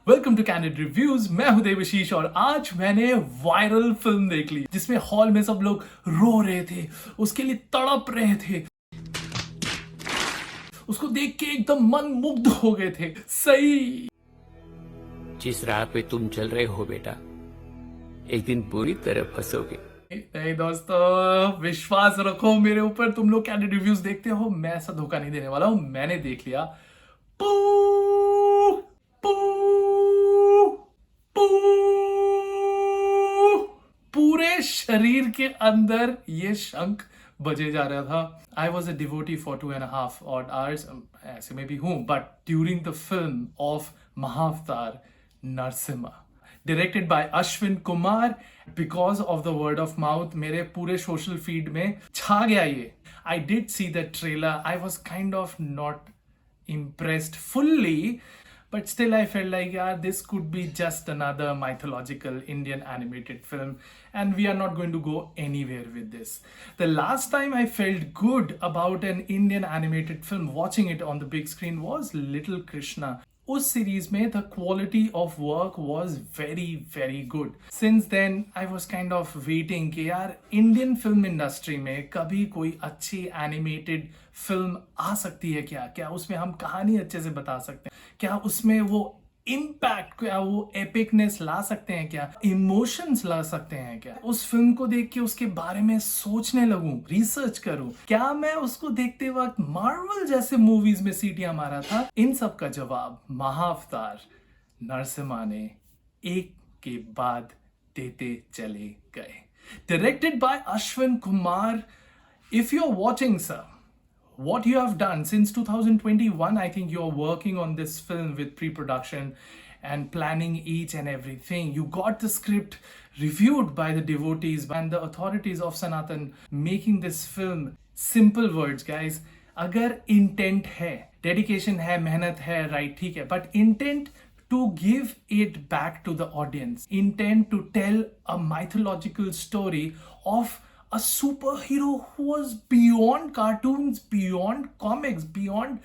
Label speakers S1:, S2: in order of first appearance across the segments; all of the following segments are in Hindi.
S1: Welcome to candid reviews. मैं हूं देवशीष और आज मैंने वायरल फिल्म देख ली जिसमें हॉल में सब लोग रो रहे थे, उसके लिए तड़प रहे थे, उसको देख के एकदम मन मुग्ध हो गए थे। सही
S2: जिस राह पे तुम चल रहे हो बेटा, एक दिन पूरी तरह फंसोगे।
S1: नहीं दोस्तों, विश्वास रखो मेरे ऊपर। तुम लोग कैंडिड रिव्यूज देखते हो, मैं ऐसा धोखा नहीं देने वाला हूं। मैंने देख लिया। पू, पू, पू, पूरे शरीर के अंदर ये शंख बजे जा रहा था। I was a devotee for 2.5 odd hours, ऐसे में भी हूं, but during the film of महाअवतार Narasimha directed by Ashwin Kumar, because of the word of mouth मेरे पूरे सोशल फीड में छा गया ये। I did see the trailer, I was kind of not impressed fully, but still I felt like, yeah, this could be just another mythological Indian animated film, and we are not going to go anywhere with this. The last time I felt good about an Indian animated film watching it on the big screen was Little Krishna. उस सीरीज में the quality of work was very very good. Since then I was kind of waiting कि यार इंडियन फिल्म इंडस्ट्री में कभी कोई अच्छी एनिमेटेड फिल्म आ सकती है क्या? क्या उसमें हम कहानी अच्छे से बता सकते हैं? क्या उसमें वो इम्पैक्ट, क्या वो एपिकनेस ला सकते हैं? क्या इमोशंस ला सकते हैं? क्या उस फिल्म को देख के उसके बारे में सोचने लगूं, रिसर्च करूं? क्या मैं उसको देखते वक्त मार्वल जैसे मूवीज में सीटियां मारा था? इन सब का जवाब महाअवतार नरसिम्हा ने एक के बाद देते चले गए। Directed by Ashwin Kumar. If you are watching sir, what you have done since 2021, I think you're working on this film with pre-production and planning each and everything. You got the script reviewed by the devotees and the authorities of Sanatan, making this film. Simple words guys, अगर intent है, dedication है, मेहनत है, right, ठीक है, but intent to give it back to the audience, intent to tell a mythological story of a superhero who was beyond cartoons, beyond comics, beyond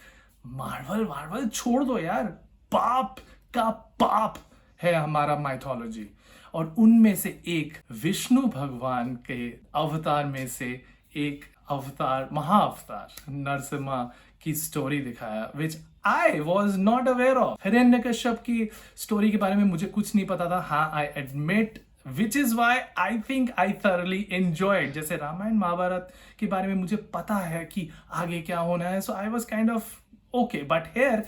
S1: Marvel छोड़ दो यार, बाप का बाप है हमारा माइथोलॉजी। और उनमें से एक विष्णु भगवान के अवतार में से एक अवतार, महाअवतार नरसिम्हा की स्टोरी दिखाया, which I was not aware of. Hiranyakashyap की स्टोरी के बारे में मुझे कुछ नहीं पता था। हाँ, I admit, which is why I think I thoroughly enjoyed. जैसे रामायण महाभारत के बारे में मुझे पता है कि आगे क्या होना है, so I was kind of okay. But here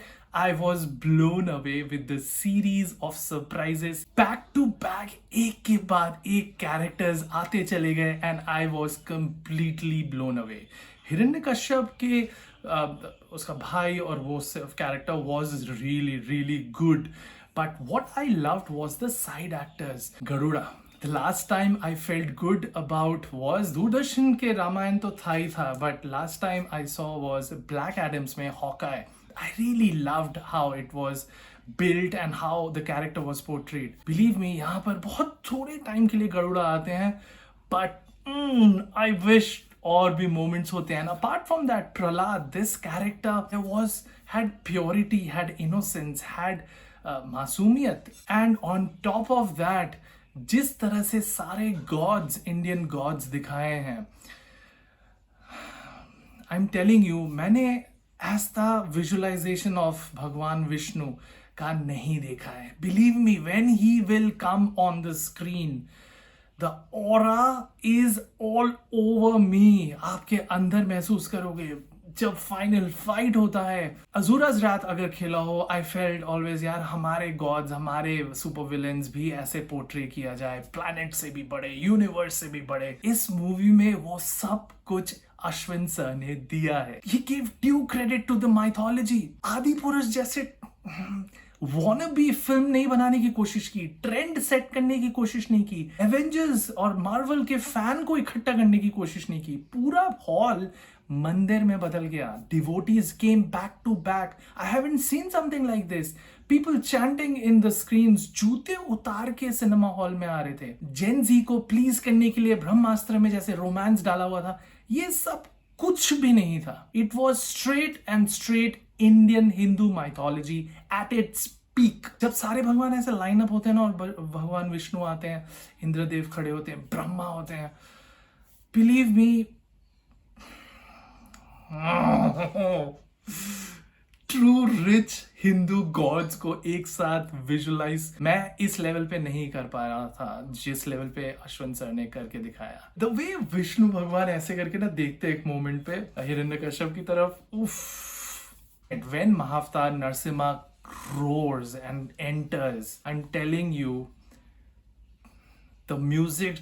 S1: I was blown away with the series of surprises, back to back, एक के बाद एक characters आते चले गए, and I was completely blown away. Hiranyakashyap के उसका भाई और वो character was really really good. But what I loved was the side actors. Garuda. The last time I felt good about was Doordarshan के रामायण तो था ही था, but last time I saw was Black Adams में Hawkeye. I really loved how it was built and how the character was portrayed. Believe me, यहाँ पर बहुत थोड़े टाइम के लिए गरुड़ा आते हैं, but I wish और भी moments होते हैं. And apart from that, Prahlad, this character had purity, had innocence, had मासूमियत, and on top of that जिस तरह से सारे गॉड्स, इंडियन गॉड्स दिखाए हैं, आई एम टेलिंग यू, मैंने ऐसा विजुअलाइजेशन ऑफ भगवान विष्णु का नहीं देखा है। Believe me, when he will come on the screen, the aura is all over me. आपके अंदर महसूस करोगे जब फाइनल फाइट होता है। अजूराज रात अगर खेला हो, आई फेल्ट ऑलवेज यार हमारे गॉड्स, हमारे सुपर विलेंस भी ऐसे पोर्ट्रे किया जाए, प्लैनेट से भी बड़े, यूनिवर्स से भी बड़े। इस मूवी में वो सब कुछ अश्विन सर ने दिया है। He give due credit to the mythology. Adipurush जैसे वॉनबी फिल्म नहीं बनाने की कोशिश की, ट्रेंड सेट करने की कोशिश नहीं की, एवेंजर्स और मार्वल के फैन को इकट्ठा करने की कोशिश नहीं की। पूरा हॉल मंदिर में बदल गया। Devotees came back to back. I haven't seen something like this. People chanting in the screens, जूते उतार के सिनेमा हॉल में आ रहे थे। जेन जी को प्लीज करने के लिए ब्रह्मास्त्र में जैसे रोमांस डाला हुआ था, ये सब कुछ भी नहीं था। It was straight and straight Indian Hindu mythology at its peak, जब सारे भगवान ऐसे लाइन अप होते हैं ना और भगवान विष्णु आते हैं, इंद्रदेव खड़े होते हैं, ब्रह्मा होते हैं, believe me, true rich Hindu gods को एक साथ विजुअलाइज मैं इस लेवल पे नहीं कर पा रहा था जिस लेवल पे अश्विन सर ने करके दिखाया. द वे विष्णु भगवान ऐसे करके ना देखते एक मोमेंट पे हिरण्यकश्यप की तरफ, उफ. And when Mahavatar Narsimha roars and enters, I'm telling you, the music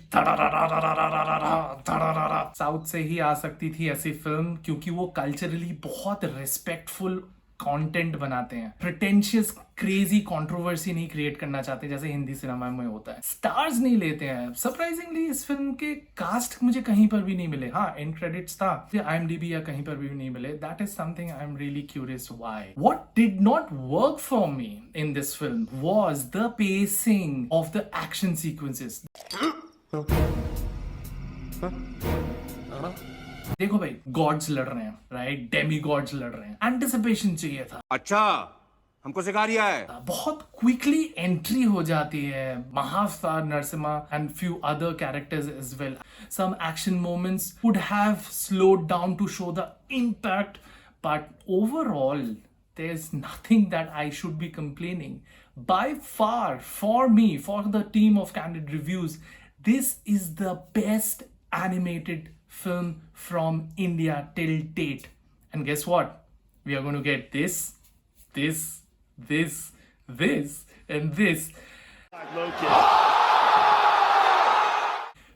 S1: south से ही आ सकती थी ऐसी फिल्म, क्योंकि वो कल्चरली बहुत रिस्पेक्टफुल कंटेंट बनाते हैं. प्रिटेंशियस क्रेजी कंट्रोवर्सी नहीं क्रिएट करना चाहते जैसे हिंदी सिनेमा में होता है. स्टार्स नहीं लेते हैं. सरप्राइजिंगली इस फिल्म के कास्ट मुझे कहीं पर भी नहीं मिले. हाँ, एंड क्रेडिट्स था, IMDb या कहीं पर भी नहीं मिले. That is something I am really curious why. What did not work for me in this film was the pacing of the action sequences. देखो भाई, गॉड्स लड़ रहे हैं, राइट, डेमी गॉड्स लड़ रहे हैं, एंटिसिपेशन चाहिए था.
S3: अच्छा, हमको सिखा रिया है.
S1: बहुत क्विकली एंट्री हो जाती है Mahavatar Narsimha and few other characters as well. Some action moments would have slowed down to show the impact, but overall there's nothing that I should be complaining. By far, for me, for the team of Candid Reviews, this is the best animated film from India till date. And guess what? We are going to get this, and this.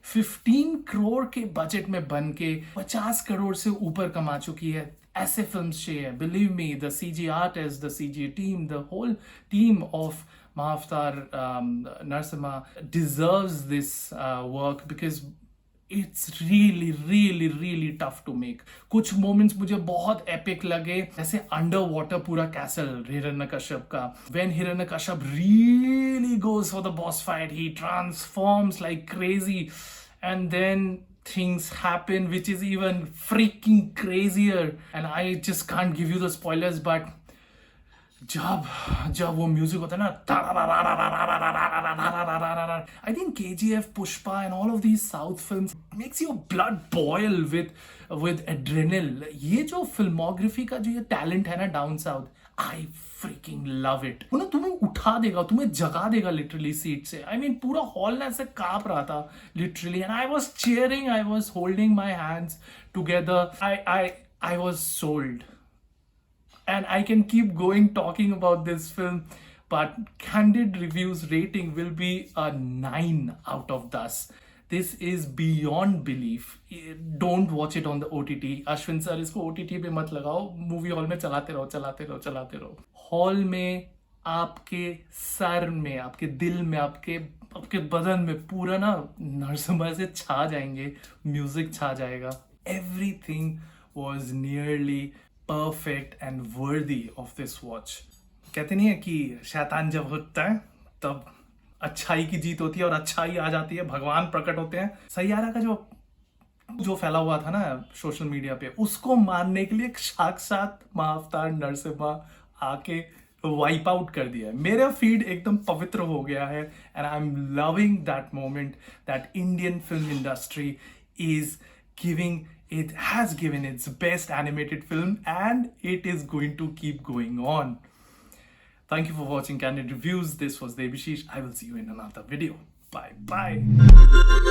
S1: 15 crore के बजट में बन के 50 करोड़ से ऊपर कमा चुकी है. ऐसे फिल्म्स चाहिए. Believe me, the CG artist, the CG team, the whole team of Mahavatar Narsimha deserves this work because it's really tough to make. कुछ moments मुझे बहुत epic लगे, जैसे underwater पूरा castle हिरण्यकश्यप का. When Hiranyakashyap really goes for the boss fight, he transforms like crazy, and then things happen which is even freaking crazier, and I just can't give you the spoilers, but जब वो म्यूजिक होता है ना, I think KGF, Pushpa and all of these South films makes your blood boil with adrenaline. ये जो फिल्मोग्राफी का जो ये टैलेंट है ना down south, I freaking love it. वो ना तुम्हें उठा देगा, तुम्हें जगा देगा लिटरली सीट से. I mean पूरा हॉल ना ऐसे कांप रहा था literally, and I was cheering, I was holding my hands together. I was sold. And I can keep going talking about this film, but Candid Reviews rating will be a 9 out of 10. This is beyond belief. Don't watch it on the OTT. Ashwin sir, इसको OTT पे मत लगाओ. मूवी हॉल में चलाते रहो. हॉल में, आपके सर में, आपके दिल में, आपके बदन में पूरा ना नरसिम्हा से छा जाएंगे. म्यूजिक छा जाएगा. Everything was nearly perfect and worthy of this watch. कहते नहीं है कि शैतान जब होता है तब अच्छाई की जीत होती है और अच्छाई आ जाती है, भगवान प्रकट होते हैं. सैयारा का जो फैला हुआ था ना सोशल मीडिया पे, उसको मारने के लिए साक्षात महावतार नरसिम्हा आके वाइप आउट कर दिया है. मेरा फीड एकदम पवित्र हो गया है, and I am loving that moment that Indian film industry is giving. It has given its best animated film, and it is going to keep going on. Thank you for watching Candid Reviews. This was Debashish. I will see you in another video. Bye bye.